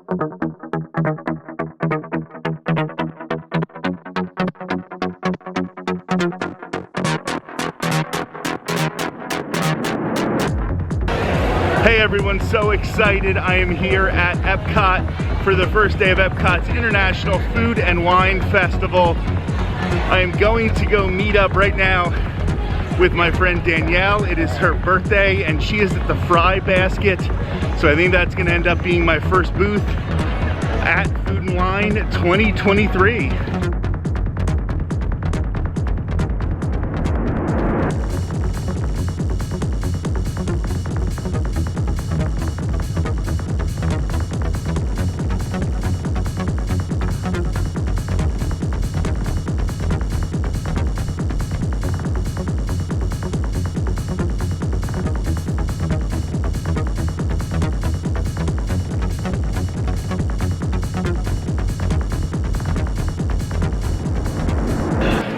Hey everyone, so excited. I am here at Epcot for the first day of Epcot's International Food and Wine Festival. I am going to go meet up right now with my friend Danielle. It is her birthday and she is at the Fry Basket. So I think that's gonna end up being my first booth at Food and Wine 2023.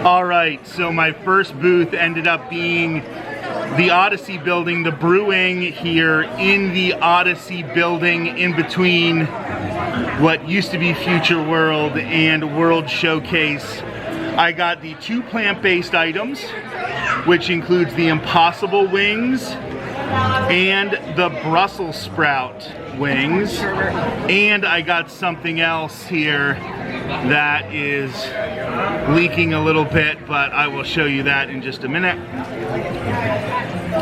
All right, so my first booth ended up being the Odyssey building, the brewing here in the Odyssey building in between what used to be Future World and World Showcase. I got the 2 plant-based items, which includes the Impossible Wings and the Brussels sprout wings. And I got something else here that is leaking a little bit, but I will show you that in just a minute.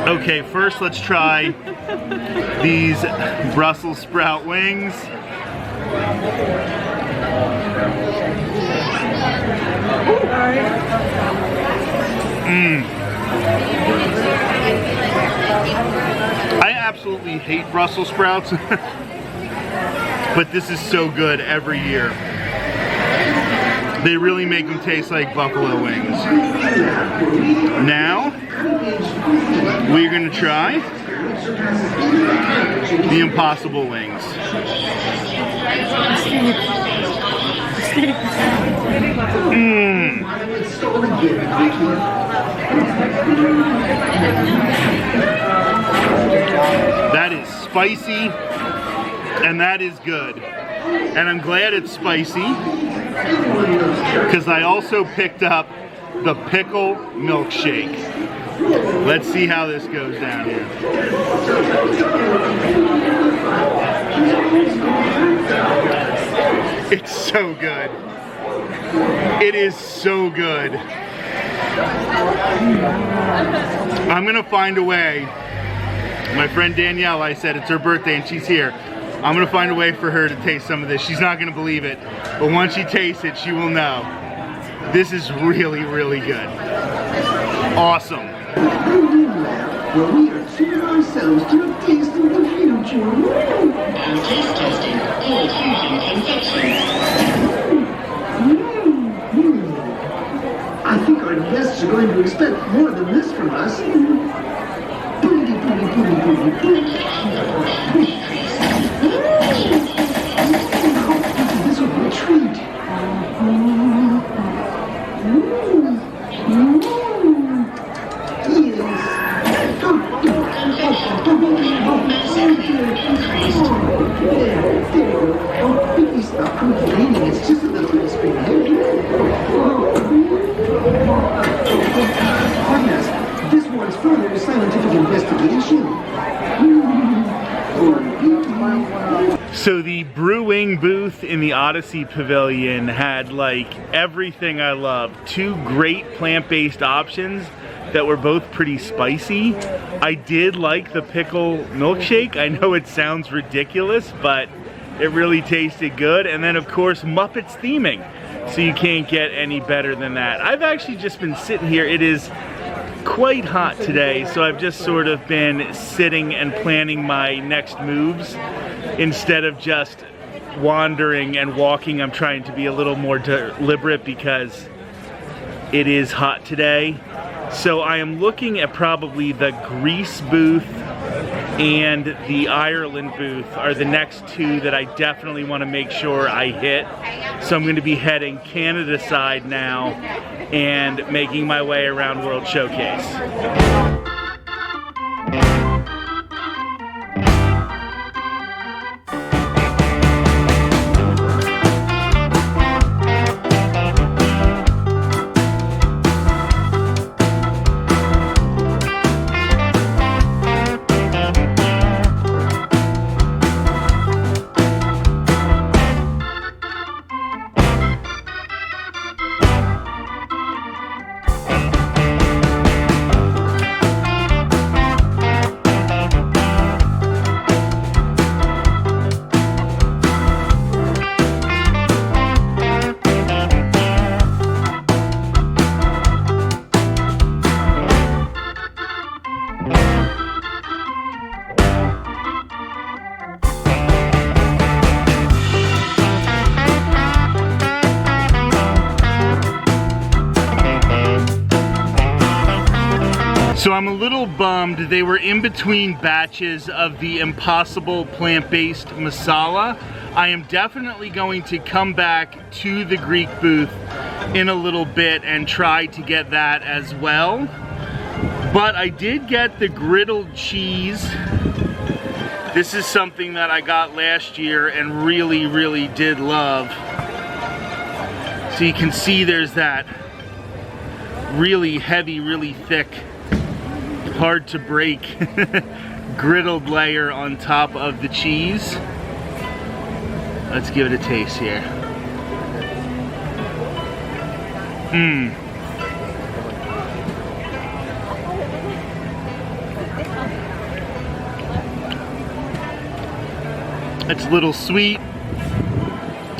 Okay, first let's try these Brussels sprout wings. I absolutely hate Brussels sprouts, but this is so good every year. They really make them taste like buffalo wings. Now, we're gonna try the Impossible Wings. That is spicy, and that is good. And I'm glad it's spicy, because I also picked up the pickle milkshake. Let's see how this goes down here. It's so good. It is so good. I'm gonna find a way. My friend Danielle, I said it's her birthday and she's here. I'm gonna find a way for her to taste some of this. She's not gonna believe it, but once she tastes it, she will know. This is really, really good. Awesome. Well, we are treating ourselves to a taste of the future. Taste testing. All fusion confections. I think our guests are going to expect more than this from us. This will be a treat. Stop complaining, it's just a little ice cream. Yes, this warrants further scientific investigation. So the brewing booth in the Odyssey Pavilion had like everything I love. 2 great plant-based options that were both pretty spicy. I did like the pickle milkshake. I know it sounds ridiculous, but it really tasted good. And then of course, Muppets theming. So you can't get any better than that. I've actually just been sitting here. It is quite hot today, so I've just sort of been sitting and planning my next moves. Instead of just wandering and walking, I'm trying to be a little more deliberate because it is hot today. So I am looking at probably the Greece booth and the Ireland booth are the next 2 that I definitely want to make sure I hit. So I'm going to be heading Canada side now and making my way around World Showcase. So I'm a little bummed. They were in between batches of the Impossible plant-based masala. I am definitely going to come back to the Greek booth in a little bit and try to get that as well. But I did get the griddled cheese. This is something that I got last year and really, really did love. So you can see there's that really heavy, really thick, hard to break griddled layer on top of the cheese. Let's give it a taste here. It's a little sweet,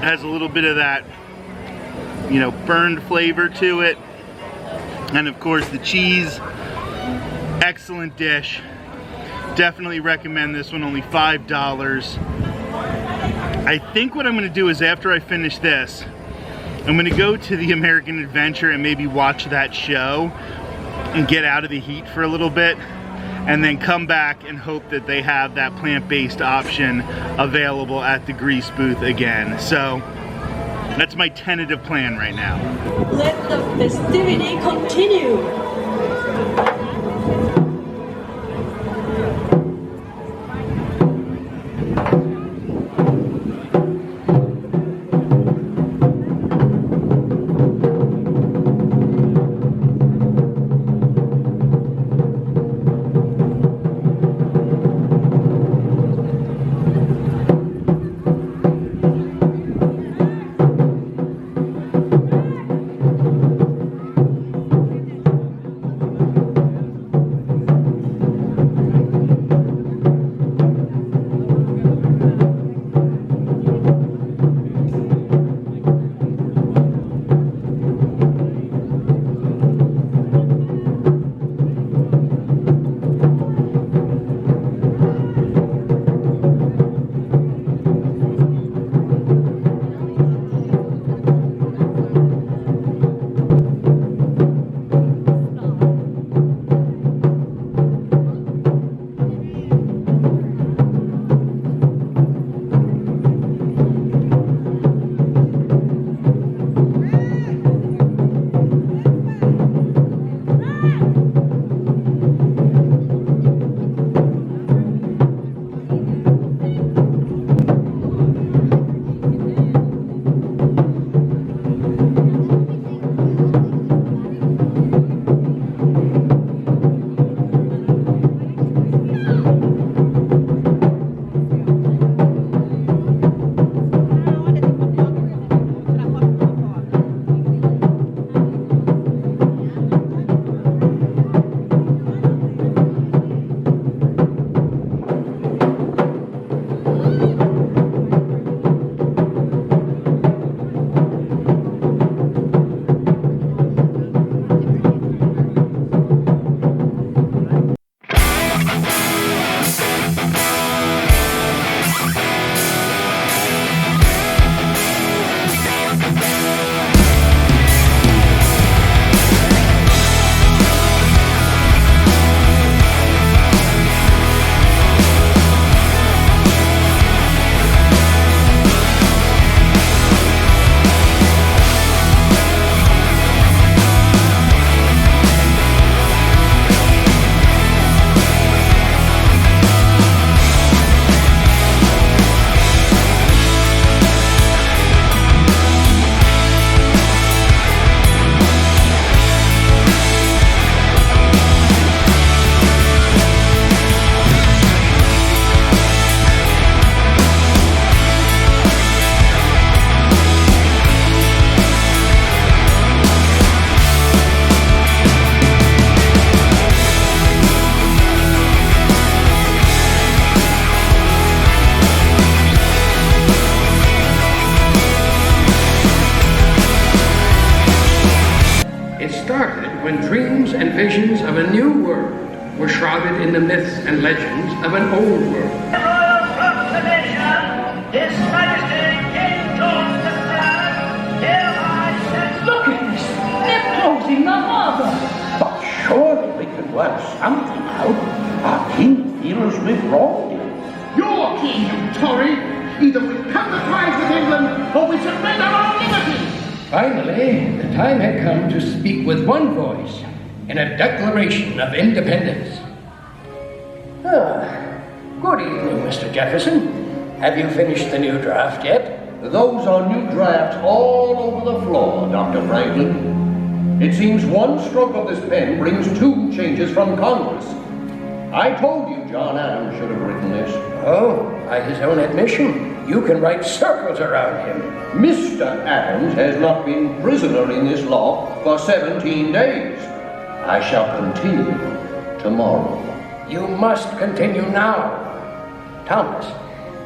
has a little bit of that, you know, burned flavor to it. And of course the cheese, excellent dish. Definitely recommend this one, only $5. I think what I'm gonna do is after I finish this, I'm gonna go to the American Adventure and maybe watch that show and get out of the heat for a little bit, and then come back and hope that they have that plant-based option available at the Greece booth again. So that's my tentative plan right now. Let the festivity continue. when dreams and visions of a new world were shrouded in the myths and legends of an old world. Royal proclamation, His Majesty King George III hereby sends... Look at this! They're closing the harbor! But surely we can well, somehow, our king feels we've wronged him. Your king, you Tory! Either we cut the ties with England, or we surrender our liberty! Finally, the time had come to speak with one voice in a declaration of independence. Good evening, Mr. Jefferson. Have you finished the new draft yet? Those are new drafts all over the floor, Dr. Franklin. It seems one stroke of this pen brings 2 changes from Congress. I told you John Adams should have written this. Oh, by his own admission, you can write circles around him. Mr. Adams has not been prisoner in this law for 17 days. I shall continue tomorrow. You must continue now. Thomas,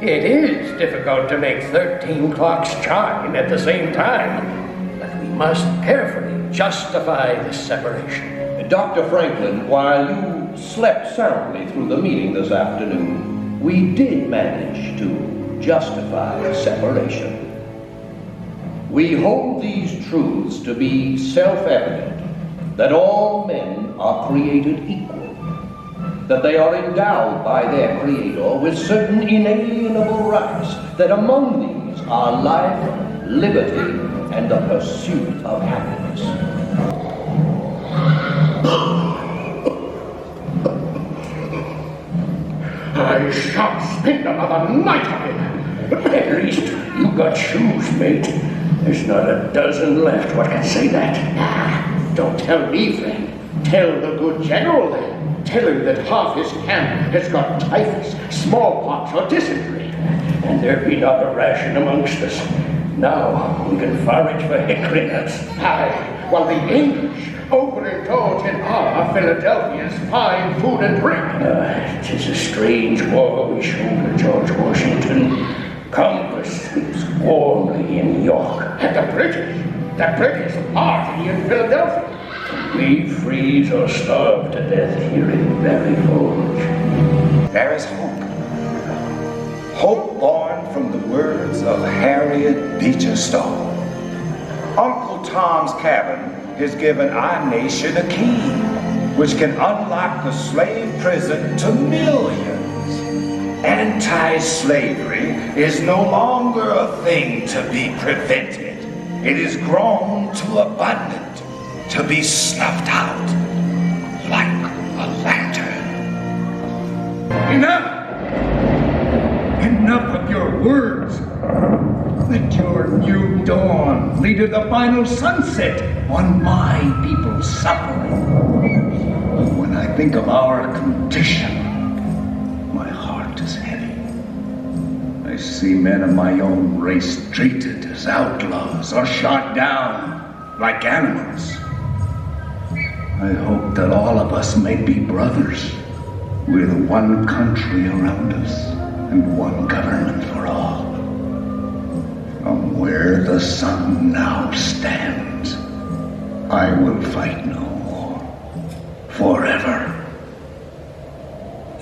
it is difficult to make 13 clocks chime at the same time, but we must carefully justify this separation. Dr. Franklin, while you slept soundly through the meeting this afternoon, we did manage to justify separation. We hold these truths to be self-evident, that all men are created equal, that they are endowed by their Creator with certain inalienable rights, that among these are life, liberty, and the pursuit of happiness. I shan't spend another night on it. At least you got shoes, mate. There's not a dozen left what can say that. Don't tell me, friend. Tell the good general then. Tell him that half his camp has got typhus, smallpox, or dysentery. And there be not a ration amongst us. Now we can forage for hickory nuts. Aye, while the English open indulge in our Philadelphia's fine food and drink. 'Tis a strange war we shoulder, George Washington. Congress sleeps warmly in York. And the British party in Philadelphia. We freeze or starve to death here in Valley Forge. There is hope. Hope born from the words of Harriet Beecher Stowe. Uncle Tom's Cabin has given our nation a key which can unlock the slave prison to millions. Anti-slavery is no longer a thing to be prevented. It is grown to abundant, to be snuffed out like a lantern. Enough! Enough of your words. Let your new dawn lead to the final sunset on my people's suffering. When I think of our condition, my heart is heavy. I see men of my own race treated as outlaws or shot down like animals. I hope that all of us may be brothers with one country around us and one government for all. From where the sun now stands, I will fight no more, forever.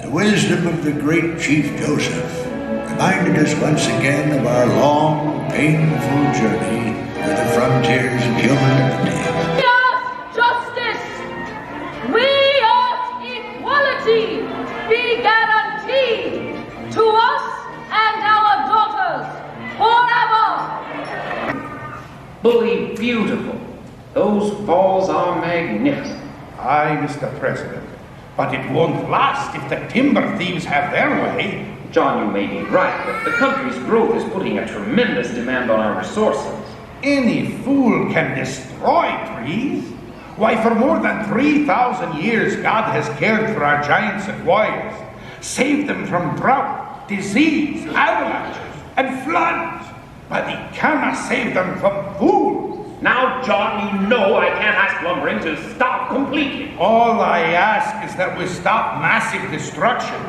The wisdom of the great Chief Joseph reminded us once again of our long, painful journey through the frontiers of human liberty. We ask justice. We ask equality be guaranteed to us and our daughters forever. Bully beautiful. Those balls are magnificent. Aye, Mr. President, but it won't last if the timber thieves have their way. John, you may be right, but the country's growth is putting a tremendous demand on our resources. Any fool can destroy trees. Why, for more than 3,000 years, God has cared for our giant sequoias, saved them from drought, disease, avalanches, and floods, but He cannot save them from fools. Now, John, you know I can't ask lumbering to stop completely. All I ask is that we stop massive destruction.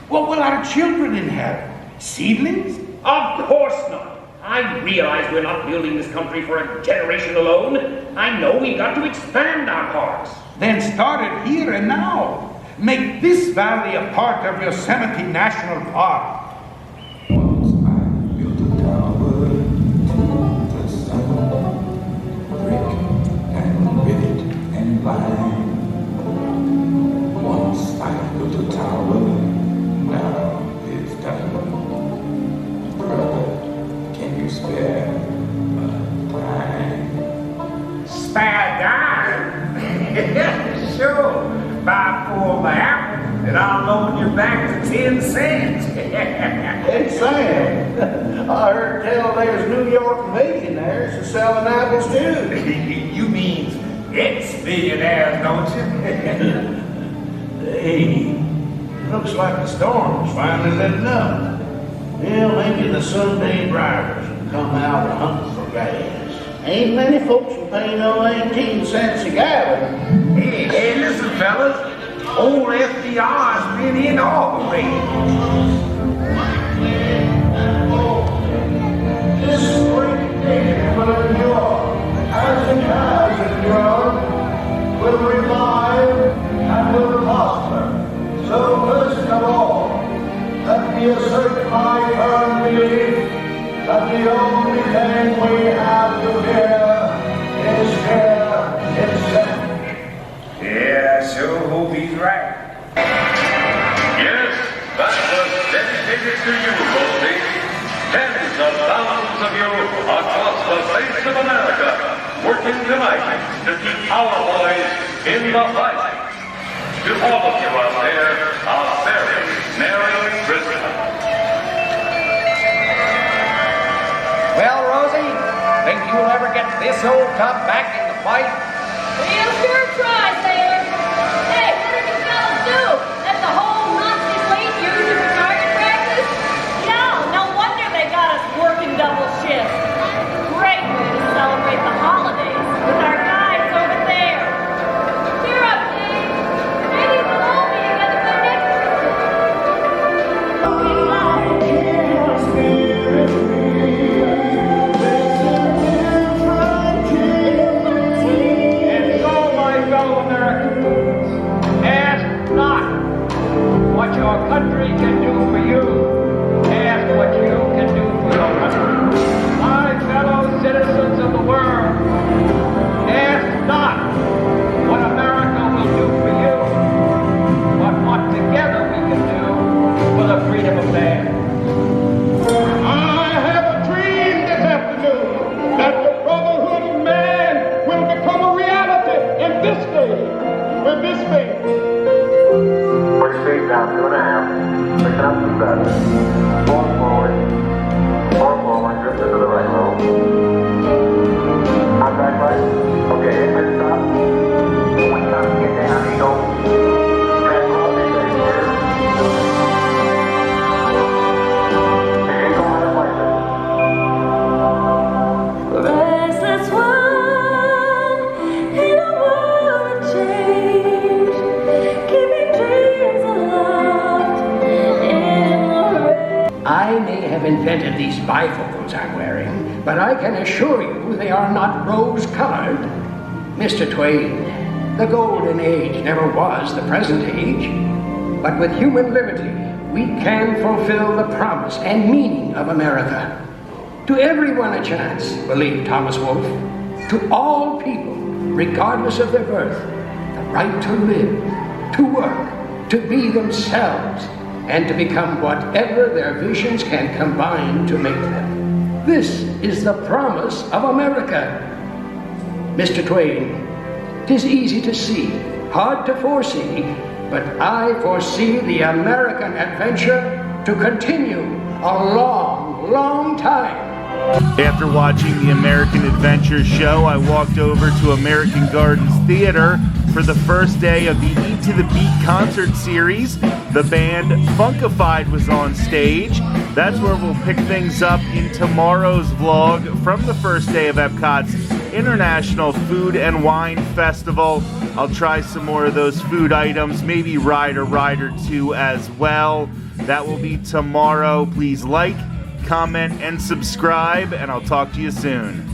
What will our children inherit? Seedlings? Of course not. I realize we're not building this country for a generation alone. I know we've got to expand our parks. Then start it here and now. Make this valley a part of Yosemite National Park. Once I built a tower to the sun, brick and rivet and vine. I'll loan you back the 10 cents. Hey, Sam, I heard tell there's New York millionaires who selling apples too. You mean ex-millionaires, don't you? Hey, it looks like the storm's finally letting up. Well, maybe the Sunday drivers will come out and hunt for gas. Ain't many folks will pay no 18 cents a gallon. Hey, listen, fellas. Old FDR's been in all the way. This is a great day for New York. As it has in New York, will revive and will prosper. So first of all, let me assert my firm belief that the only thing we have to fear is fear itself. Yeah, I sure hope he's right. Yes, that was dedicated to you, Rosie. Tens of thousands of you across the face of America working tonight to keep our boys in the fight. To all of you out there, a very Merry Christmas. Well, Rosie, think you'll ever get this old tub back in the fight? We'll sure try, sailor. Hey, what did you fellas do? Let the whole Nazi fleet use it for target practice? Yeah, no wonder they got us working double shifts. Great way to celebrate the holidays with our guys over there. Cheer up, Dave. Maybe we'll all be together by next And so, my fellow Americans, ask not what your country can do for you. Ask what you can do for your country. My fellow citizens of the world, ask not what America will do for you, but what together we can do for the freedom of man. I have a dream this afternoon that the brotherhood of man will become a reality in this day, with this faith. Push speed down, 2.5. Pick it up to 7. Forward, drift into the right row. Contact light. Okay, aim stop. Stop, get down, eagle. Restless one in a world of change, keeping dreams aloft in the rain. I may have invented these bifocals I'm wearing, but I can assure you they are not rose-colored. Mr. Twain, the golden age never was the present age, but with human liberty, we can fulfill the promise and meaning of America. To everyone a chance, believed Thomas Wolfe. To all people, regardless of their birth, the right to live, to work, to be themselves, and to become whatever their visions can combine to make them. This is the promise of America. Mr. Twain, 'tis easy to see, hard to foresee, but I foresee the American adventure to continue a long, long time. After watching the American Adventure show, I walked over to American Gardens Theater for the first day of the Eat to the Beat concert series. The band Funkified was on stage. That's where we'll pick things up in tomorrow's vlog from the first day of Epcot's International Food and Wine Festival. I'll try some more of those food items, maybe ride a ride or two as well. That will be tomorrow. Please like, comment, and subscribe, and I'll talk to you soon.